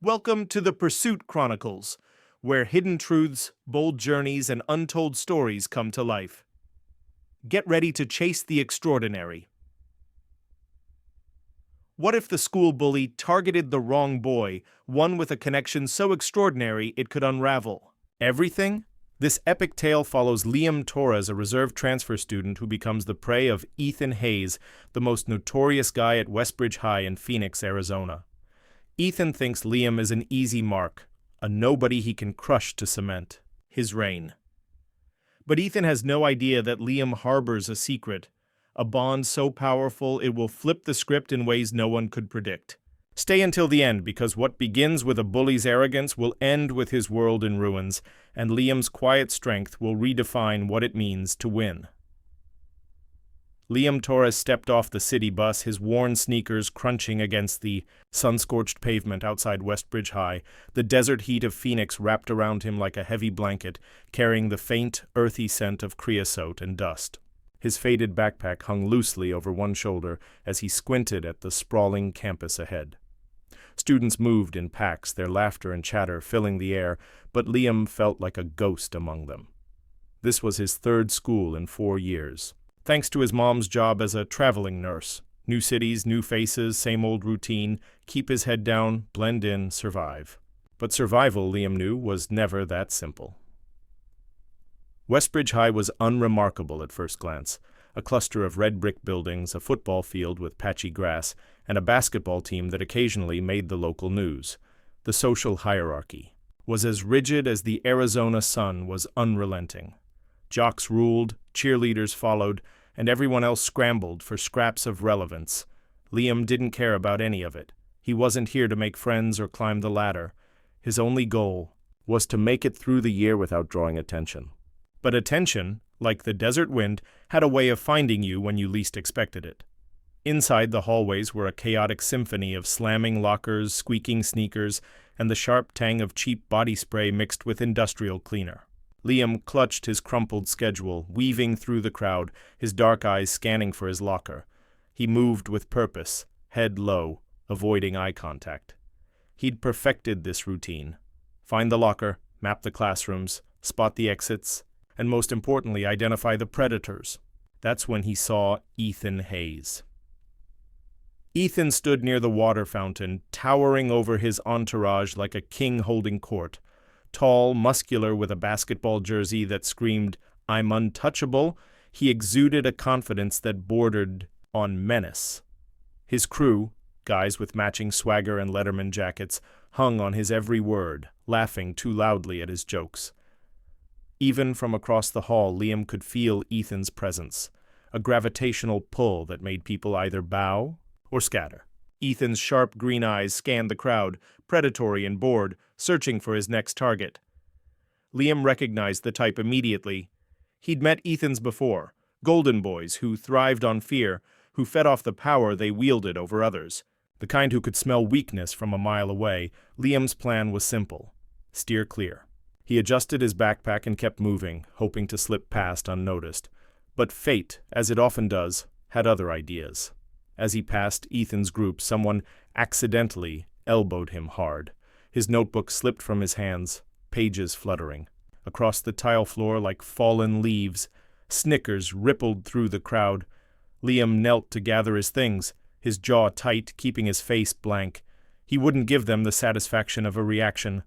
Welcome to the Pursuit Chronicles, where hidden truths, bold journeys, and untold stories come to life. Get ready to chase the extraordinary. What if the school bully targeted the wrong boy, one with a connection so extraordinary it could unravel everything? This epic tale follows Liam Torres, a reserve transfer student who becomes the prey of Ethan Hayes, the most notorious guy at Westbridge High in Phoenix, Arizona. Ethan thinks Liam is an easy mark, a nobody he can crush to cement his reign. But Ethan has no idea that Liam harbors a secret, a bond so powerful it will flip the script in ways no one could predict. Stay until the end, because what begins with a bully's arrogance will end with his world in ruins, and Liam's quiet strength will redefine what it means to win. Liam Torres stepped off the city bus, his worn sneakers crunching against the sun-scorched pavement outside Westbridge High, the desert heat of Phoenix wrapped around him like a heavy blanket, carrying the faint, earthy scent of creosote and dust. His faded backpack hung loosely over one shoulder as he squinted at the sprawling campus ahead. Students moved in packs, their laughter and chatter filling the air, but Liam felt like a ghost among them. This was his third school in 4 years. Thanks to his mom's job as a traveling nurse. New cities, new faces, same old routine, keep his head down, blend in, survive. But survival, Liam knew, was never that simple. Westbridge High was unremarkable at first glance. A cluster of red brick buildings, a football field with patchy grass, and a basketball team that occasionally made the local news. The social hierarchy was as rigid as the Arizona sun was unrelenting. Jocks ruled, cheerleaders followed, and everyone else scrambled for scraps of relevance. Liam didn't care about any of it. He wasn't here to make friends or climb the ladder. His only goal was to make it through the year without drawing attention. But attention, like the desert wind, had a way of finding you when you least expected it. Inside, the hallways were a chaotic symphony of slamming lockers, squeaking sneakers, and the sharp tang of cheap body spray mixed with industrial cleaner. Liam clutched his crumpled schedule, weaving through the crowd, his dark eyes scanning for his locker. He moved with purpose, head low, avoiding eye contact. He'd perfected this routine. Find the locker, map the classrooms, spot the exits, and most importantly, identify the predators. That's when he saw Ethan Hayes. Ethan stood near the water fountain, towering over his entourage like a king holding court. Tall, muscular, with a basketball jersey that screamed, "I'm untouchable," he exuded a confidence that bordered on menace. His crew, guys with matching swagger and Letterman jackets, hung on his every word, laughing too loudly at his jokes. Even from across the hall, Liam could feel Ethan's presence, a gravitational pull that made people either bow or scatter. Ethan's sharp green eyes scanned the crowd, predatory and bored, searching for his next target. Liam recognized the type immediately. He'd met Ethans before, golden boys who thrived on fear, who fed off the power they wielded over others, the kind who could smell weakness from a mile away. Liam's plan was simple: steer clear. He adjusted his backpack and kept moving, hoping to slip past unnoticed. But fate, as it often does, had other ideas. As he passed Ethan's group, someone accidentally elbowed him hard. His notebook slipped from his hands, pages fluttering. Across the tile floor like fallen leaves, snickers rippled through the crowd. Liam knelt to gather his things, his jaw tight, keeping his face blank. He wouldn't give them the satisfaction of a reaction,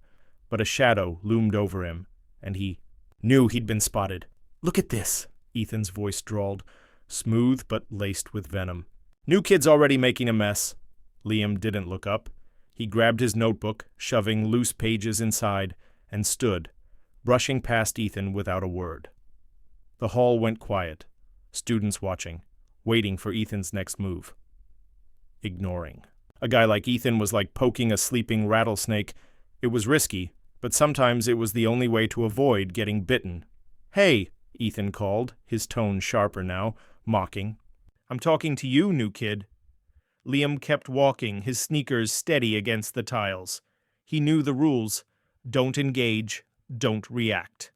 but a shadow loomed over him, and he knew he'd been spotted. "Look at this," Ethan's voice drawled, smooth but laced with venom. "New kid's already making a mess." Liam didn't look up. He grabbed his notebook, shoving loose pages inside, and stood, brushing past Ethan without a word. The hall went quiet, students watching, waiting for Ethan's next move. Ignoring. A guy like Ethan was like poking a sleeping rattlesnake. It was risky, but sometimes it was the only way to avoid getting bitten. "Hey," Ethan called, his tone sharper now, mocking. "I'm talking to you, new kid." Liam kept walking, his sneakers steady against the tiles. He knew the rules. Don't engage, don't react.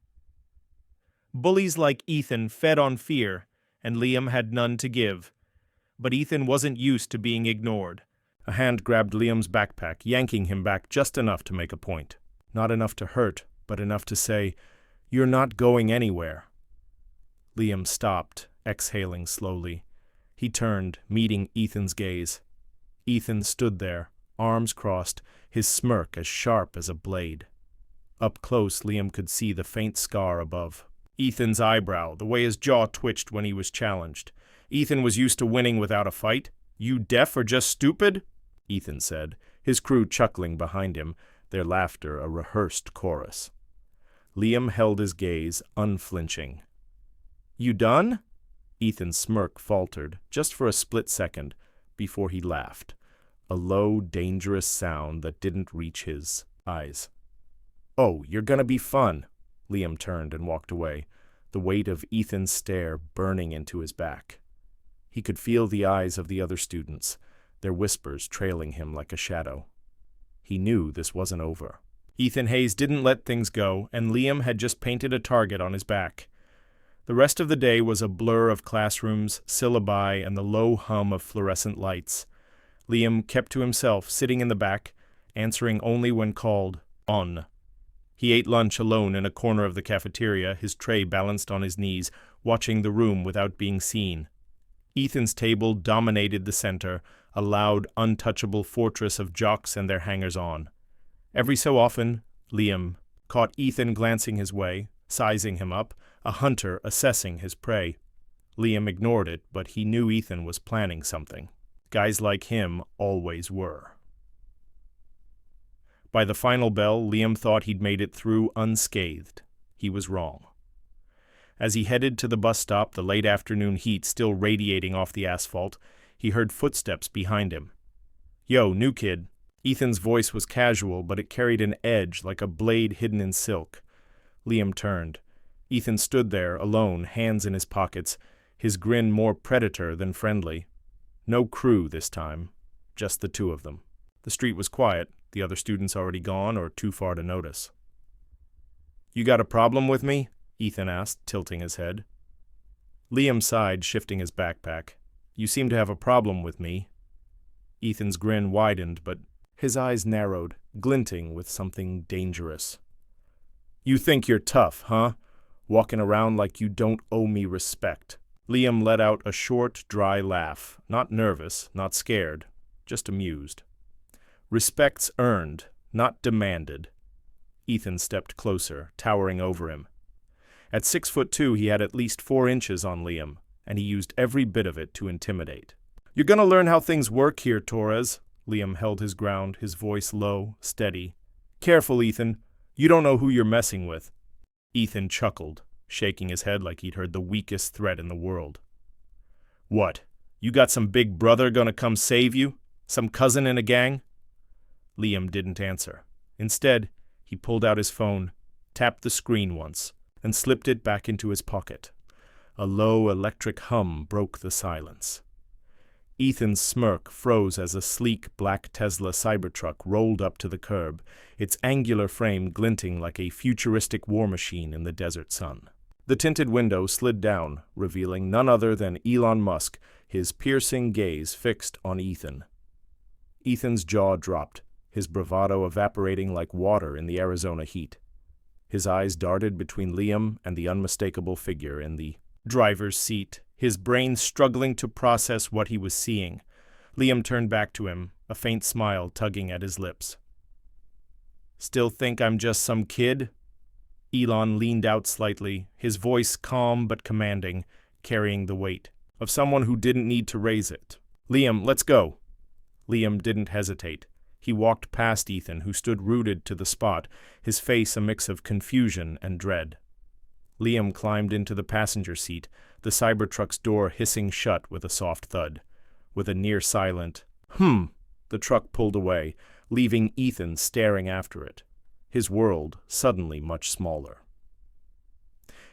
Bullies like Ethan fed on fear, and Liam had none to give. But Ethan wasn't used to being ignored. A hand grabbed Liam's backpack, yanking him back just enough to make a point. Not enough to hurt, but enough to say, "You're not going anywhere." Liam stopped, exhaling slowly. He turned, meeting Ethan's gaze. Ethan stood there, arms crossed, his smirk as sharp as a blade. Up close, Liam could see the faint scar above. Ethan's eyebrow, the way his jaw twitched when he was challenged. Ethan was used to winning without a fight. "You deaf or just stupid?" Ethan said, his crew chuckling behind him, their laughter a rehearsed chorus. Liam held his gaze, unflinching. "You done?" Ethan's smirk faltered, just for a split second, before he laughed, a low, dangerous sound that didn't reach his eyes. "Oh, you're gonna be fun." Liam turned and walked away, the weight of Ethan's stare burning into his back. He could feel the eyes of the other students, their whispers trailing him like a shadow. He knew this wasn't over. Ethan Hayes didn't let things go, and Liam had just painted a target on his back. The rest of the day was a blur of classrooms, syllabi, and the low hum of fluorescent lights. Liam kept to himself, sitting in the back, answering only when called on. He ate lunch alone in a corner of the cafeteria, his tray balanced on his knees, watching the room without being seen. Ethan's table dominated the center, a loud, untouchable fortress of jocks and their hangers-on. Every so often, Liam caught Ethan glancing his way, sizing him up, a hunter assessing his prey. Liam ignored it, but he knew Ethan was planning something. Guys like him always were. By the final bell, Liam thought he'd made it through unscathed. He was wrong. As he headed to the bus stop, the late afternoon heat still radiating off the asphalt, he heard footsteps behind him. "Yo, new kid." Ethan's voice was casual, but it carried an edge like a blade hidden in silk. Liam turned. Ethan stood there, alone, hands in his pockets, his grin more predator than friendly. No crew this time, just the two of them. The street was quiet, the other students already gone or too far to notice. "You got a problem with me?" Ethan asked, tilting his head. Liam sighed, shifting his backpack. "You seem to have a problem with me." Ethan's grin widened, but his eyes narrowed, glinting with something dangerous. "You think you're tough, huh? Walking around like you don't owe me respect." Liam let out a short, dry laugh, not nervous, not scared, just amused. "Respect's earned, not demanded." Ethan stepped closer, towering over him. At 6'2", he had at least 4 inches on Liam, and he used every bit of it to intimidate. "You're gonna learn how things work here, Torres." Liam held his ground, his voice low, steady. "Careful, Ethan. You don't know who you're messing with." Ethan chuckled, shaking his head like he'd heard the weakest threat in the world. "What, you got some big brother gonna come save you? Some cousin in a gang?" Liam didn't answer. Instead, he pulled out his phone, tapped the screen once, and slipped it back into his pocket. A low electric hum broke the silence. Ethan's smirk froze as a sleek black Tesla Cybertruck rolled up to the curb, its angular frame glinting like a futuristic war machine in the desert sun. The tinted window slid down, revealing none other than Elon Musk, his piercing gaze fixed on Ethan. Ethan's jaw dropped, his bravado evaporating like water in the Arizona heat. His eyes darted between Liam and the unmistakable figure in the driver's seat, his brain struggling to process what he was seeing. Liam turned back to him, a faint smile tugging at his lips. "Still think I'm just some kid?" Elon leaned out slightly, his voice calm but commanding, carrying the weight of someone who didn't need to raise it. "Liam, let's go." Liam didn't hesitate. He walked past Ethan, who stood rooted to the spot, his face a mix of confusion and dread. Liam climbed into the passenger seat, the Cybertruck's door hissing shut with a soft thud. With a near-silent, the truck pulled away, leaving Ethan staring after it, his world suddenly much smaller.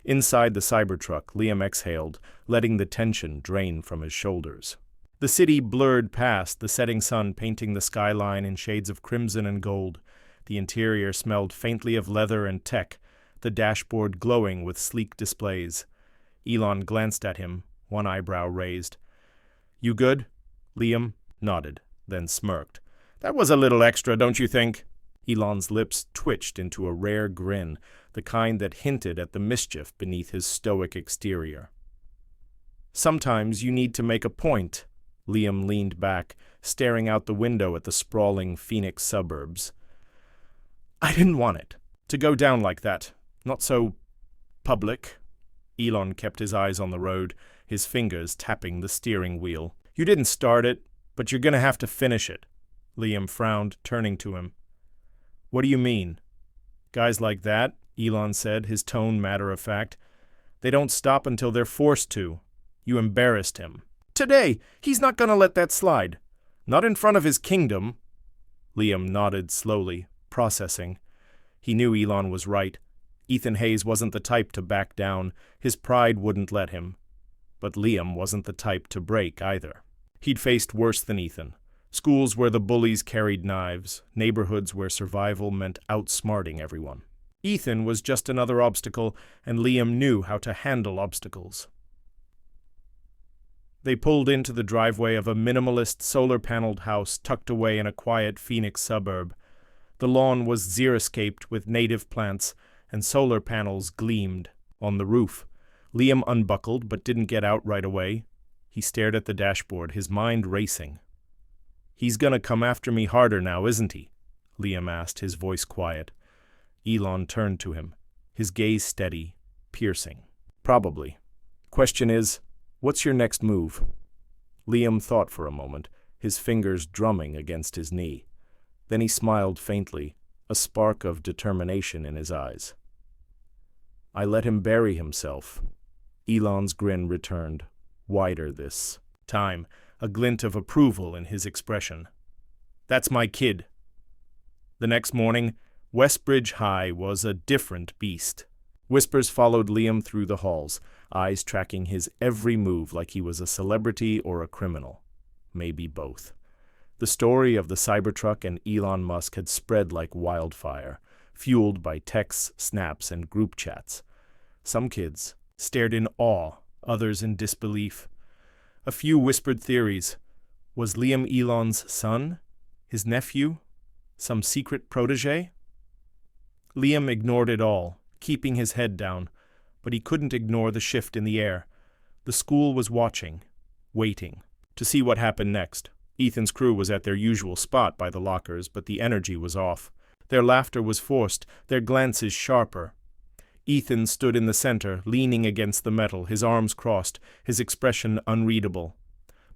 Inside the Cybertruck, Liam exhaled, letting the tension drain from his shoulders. The city blurred past, the setting sun painting the skyline in shades of crimson and gold. The interior smelled faintly of leather and tech, the dashboard glowing with sleek displays. Elon glanced at him, one eyebrow raised. "You good?" Liam nodded. then smirked. "That was a little extra, don't you think?" Elon's lips twitched into a rare grin, the kind that hinted at the mischief beneath his stoic exterior. "Sometimes you need to make a point." Liam leaned back, staring out the window at the sprawling Phoenix suburbs. "I didn't want it to go down like that. Not so public." Elon kept his eyes on the road, his fingers tapping the steering wheel. "You didn't start it, but you're gonna have to finish it." Liam frowned, turning to him. "What do you mean?" "Guys like that," Elon said, his tone matter-of-fact, "they don't stop until they're forced to. You embarrassed him." "Today, he's not gonna let that slide. Not in front of his kingdom." Liam nodded slowly, processing. He knew Elon was right. Ethan Hayes wasn't the type to back down. His pride wouldn't let him. But Liam wasn't the type to break either. He'd faced worse than Ethan. Schools where the bullies carried knives, neighborhoods where survival meant outsmarting everyone. Ethan was just another obstacle, and Liam knew how to handle obstacles. They pulled into the driveway of a minimalist solar-paneled house tucked away in a quiet Phoenix suburb. The lawn was xeriscaped with native plants, and solar panels gleamed on the roof. Liam unbuckled but didn't get out right away. He stared at the dashboard, his mind racing. "He's gonna come after me harder now, isn't he?" Liam asked, his voice quiet. Elon turned to him, his gaze steady, piercing. "Probably. Question is, what's your next move?" Liam thought for a moment, his fingers drumming against his knee. Then he smiled faintly, a spark of determination in his eyes. "I let him bury himself." Elon's grin returned, wider this time, a glint of approval in his expression. "That's my kid." The next morning, Westbridge High was a different beast. Whispers followed Liam through the halls, eyes tracking his every move like he was a celebrity or a criminal. Maybe both. The story of the Cybertruck and Elon Musk had spread like wildfire, fueled by texts, snaps, and group chats. Some kids stared in awe, others in disbelief. A few whispered theories. Was Liam Elon's son? His nephew? Some secret protege? Liam ignored it all, keeping his head down, but he couldn't ignore the shift in the air. The school was watching, waiting, to see what happened next. Ethan's crew was at their usual spot by the lockers, but the energy was off. Their laughter was forced, their glances sharper. Ethan stood in the center, leaning against the metal, his arms crossed, his expression unreadable.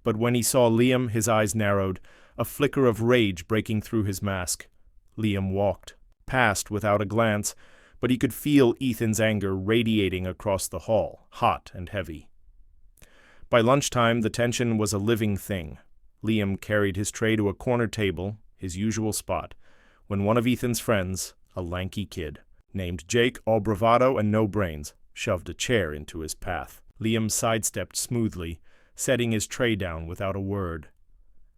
But when he saw Liam, his eyes narrowed, a flicker of rage breaking through his mask. Liam walked, past without a glance, but he could feel Ethan's anger radiating across the hall, hot and heavy. By lunchtime, the tension was a living thing. Liam carried his tray to a corner table, his usual spot, when one of Ethan's friends, a lanky kid, named Jake, all bravado and no brains, shoved a chair into his path. Liam sidestepped smoothly, setting his tray down without a word.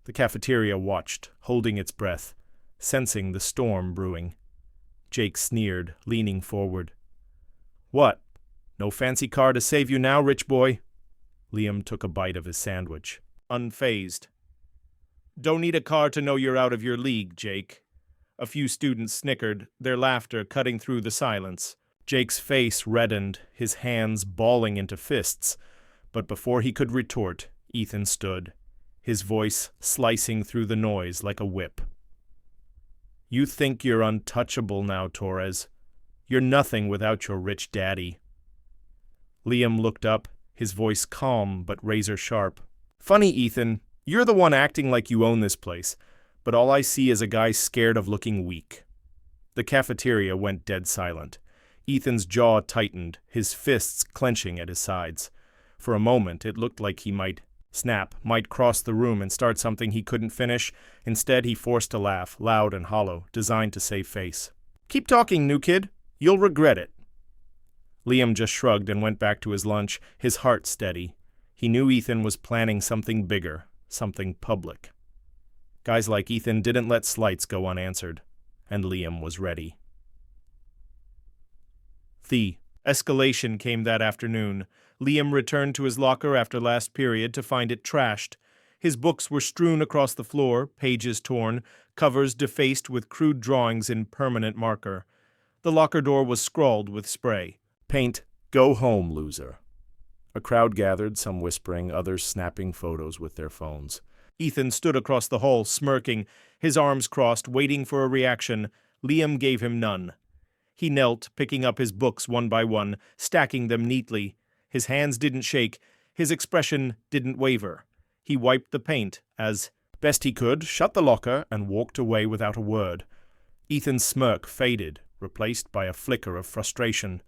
The cafeteria watched, holding its breath, sensing the storm brewing. Jake sneered, leaning forward. "What? No fancy car to save you now, rich boy?" Liam took a bite of his sandwich, unfazed. "Don't need a car to know you're out of your league, Jake." A few students snickered, their laughter cutting through the silence. Jake's face reddened, his hands balling into fists. But before he could retort, Ethan stood, his voice slicing through the noise like a whip. "You think you're untouchable now, Torres. You're nothing without your rich daddy." Liam looked up, his voice calm but razor-sharp. "Funny, Ethan, you're the one acting like you own this place, but all I see is a guy scared of looking weak." The cafeteria went dead silent. Ethan's jaw tightened, his fists clenching at his sides. For a moment, it looked like he might snap, might cross the room and start something he couldn't finish. Instead, he forced a laugh, loud and hollow, designed to save face. "Keep talking, new kid. You'll regret it." Liam just shrugged and went back to his lunch, his heart steady. He knew Ethan was planning something bigger, something public. Guys like Ethan didn't let slights go unanswered, and Liam was ready. The escalation came that afternoon. Liam returned to his locker after last period to find it trashed. His books were strewn across the floor, pages torn, covers defaced with crude drawings in permanent marker. The locker door was scrawled with spray. Paint, go home, loser. A crowd gathered, some whispering, others snapping photos with their phones. Ethan stood across the hall, smirking, his arms crossed, waiting for a reaction. Liam gave him none. He knelt, picking up his books one by one, stacking them neatly. His hands didn't shake, his expression didn't waver. He wiped the paint as, best he could, shut the locker and walked away without a word. Ethan's smirk faded, replaced by a flicker of frustration.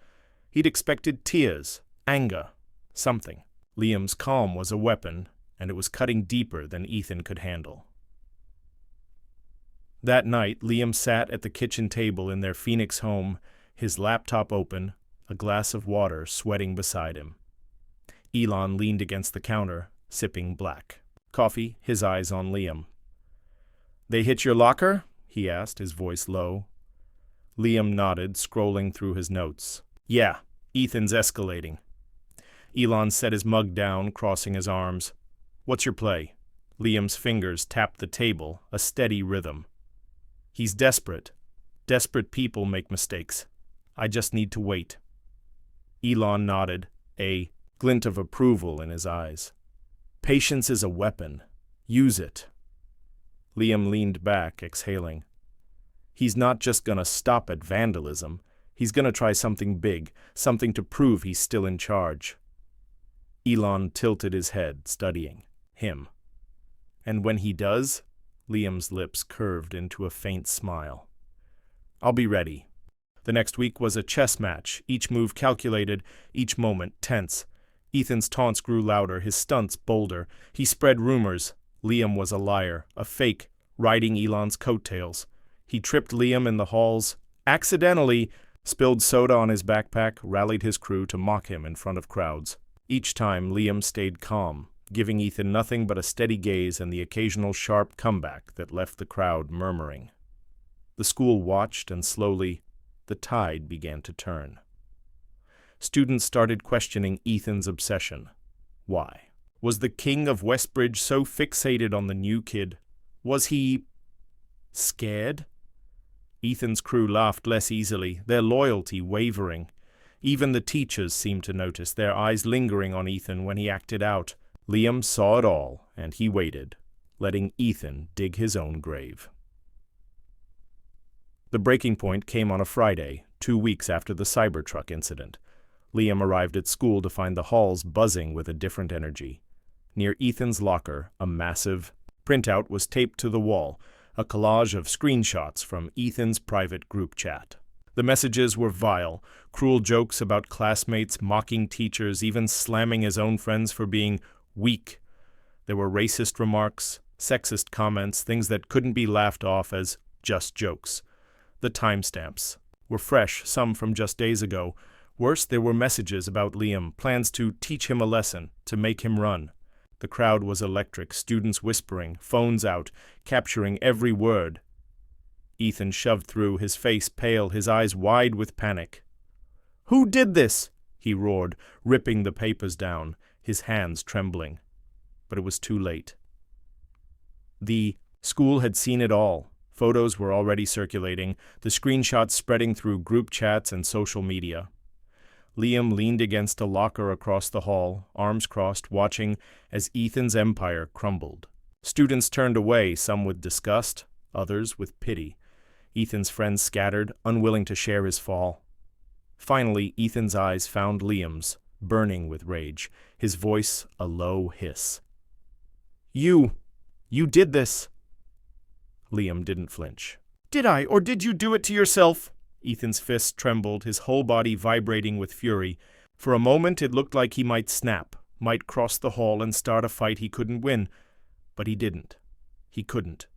He'd expected tears, anger, something. Liam's calm was a weapon, and it was cutting deeper than Ethan could handle. That night, Liam sat at the kitchen table in their Phoenix home, his laptop open, a glass of water sweating beside him. Elon leaned against the counter, sipping black coffee, his eyes on Liam. "They hit your locker?" he asked, his voice low. Liam nodded, scrolling through his notes. "Yeah, Ethan's escalating." Elon set his mug down, crossing his arms. "What's your play?" Liam's fingers tapped the table, a steady rhythm. "He's desperate. Desperate people make mistakes. I just need to wait." Elon nodded, a glint of approval in his eyes. "Patience is a weapon. Use it." Liam leaned back, exhaling. "He's not just gonna stop at vandalism. He's gonna try something big, something to prove he's still in charge." Elon tilted his head, studying him. "And when he does?" Liam's lips curved into a faint smile. "I'll be ready." The next week was a chess match, each move calculated, each moment tense. Ethan's taunts grew louder, his stunts bolder. He spread rumors. Liam was a liar, a fake, riding Elon's coattails. He tripped Liam in the halls, accidentally, spilled soda on his backpack, rallied his crew to mock him in front of crowds. Each time, Liam stayed calm, giving Ethan nothing but a steady gaze and the occasional sharp comeback that left the crowd murmuring. The school watched, and slowly, the tide began to turn. Students started questioning Ethan's obsession. Why? Was the king of Westbridge so fixated on the new kid? Was he scared? Ethan's crew laughed less easily, their loyalty wavering. Even the teachers seemed to notice, their eyes lingering on Ethan when he acted out. Liam saw it all, and he waited, letting Ethan dig his own grave. The breaking point came on a Friday, 2 weeks after the Cybertruck incident. Liam arrived at school to find the halls buzzing with a different energy. Near Ethan's locker, a massive printout was taped to the wall, a collage of screenshots from Ethan's private group chat. The messages were vile, cruel jokes about classmates, mocking teachers, even slamming his own friends for being weak. There were racist remarks, sexist comments, things that couldn't be laughed off as just jokes. The timestamps were fresh, some from just days ago. Worse, there were messages about Liam, plans to teach him a lesson, to make him run. The crowd was electric, students whispering, phones out, capturing every word. Ethan shoved through, his face pale, his eyes wide with panic. "Who did this?" he roared, ripping the papers down, his hands trembling. But it was too late. The school had seen it all. Photos were already circulating, the screenshots spreading through group chats and social media. Liam leaned against a locker across the hall, arms crossed, watching as Ethan's empire crumbled. Students turned away, some with disgust, others with pity. Ethan's friends scattered, unwilling to share his fall. Finally, Ethan's eyes found Liam's, burning with rage, his voice a low hiss. You did this." Liam didn't flinch. "Did I, or did you do it to yourself?" Ethan's fist trembled, his whole body vibrating with fury. For a moment it looked like he might snap, might cross the hall and start a fight he couldn't win. But he didn't. He couldn't.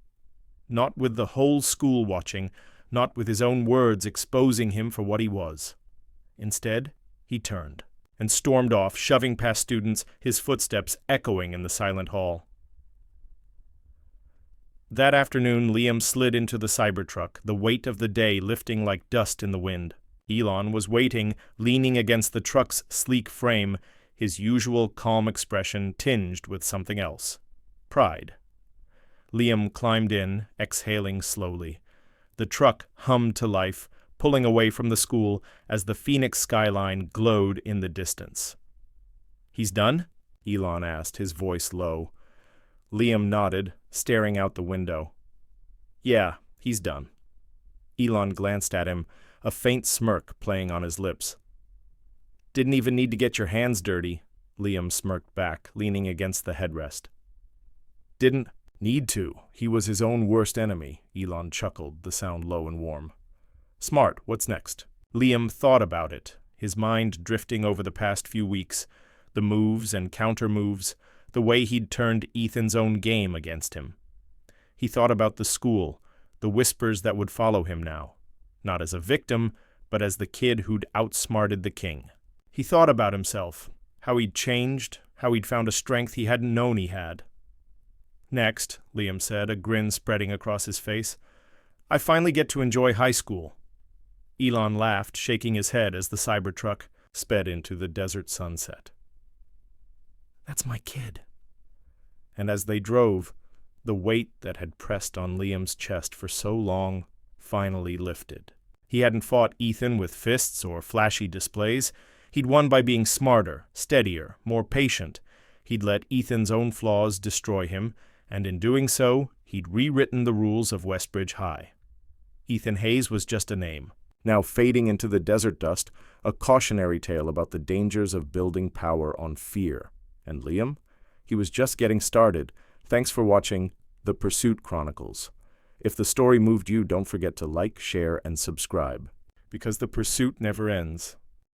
Not with the whole school watching, not with his own words exposing him for what he was. Instead, he turned and stormed off, shoving past students, his footsteps echoing in the silent hall. That afternoon, Liam slid into the Cybertruck, the weight of the day lifting like dust in the wind. Elon was waiting, leaning against the truck's sleek frame, his usual calm expression tinged with something else. Pride. Liam climbed in, exhaling slowly. The truck hummed to life, pulling away from the school as the Phoenix skyline glowed in the distance. "He's done?" Elon asked, his voice low. Liam nodded, staring out the window. "Yeah, he's done." Elon glanced at him, a faint smirk playing on his lips. "Didn't even need to get your hands dirty," Liam smirked back, leaning against the headrest. "Didn't need to. He was his own worst enemy," Elon chuckled, the sound low and warm. "Smart, what's next?" Liam thought about it, his mind drifting over the past few weeks, the moves and counter-moves, the way he'd turned Ethan's own game against him. He thought about the school, the whispers that would follow him now, not as a victim, but as the kid who'd outsmarted the king. He thought about himself, how he'd changed, how he'd found a strength he hadn't known he had. "Next," Liam said, a grin spreading across his face, "I finally get to enjoy high school." Elon laughed, shaking his head as the Cybertruck sped into the desert sunset. "That's my kid." And as they drove, the weight that had pressed on Liam's chest for so long finally lifted. He hadn't fought Ethan with fists or flashy displays. He'd won by being smarter, steadier, more patient. He'd let Ethan's own flaws destroy him, and in doing so, he'd rewritten the rules of Westbridge High. Ethan Hayes was just a name, now fading into the desert dust, a cautionary tale about the dangers of building power on fear. And Liam? He was just getting started. Thanks for watching The Pursuit Chronicles. If the story moved you, don't forget to like, share, and subscribe. Because the pursuit never ends.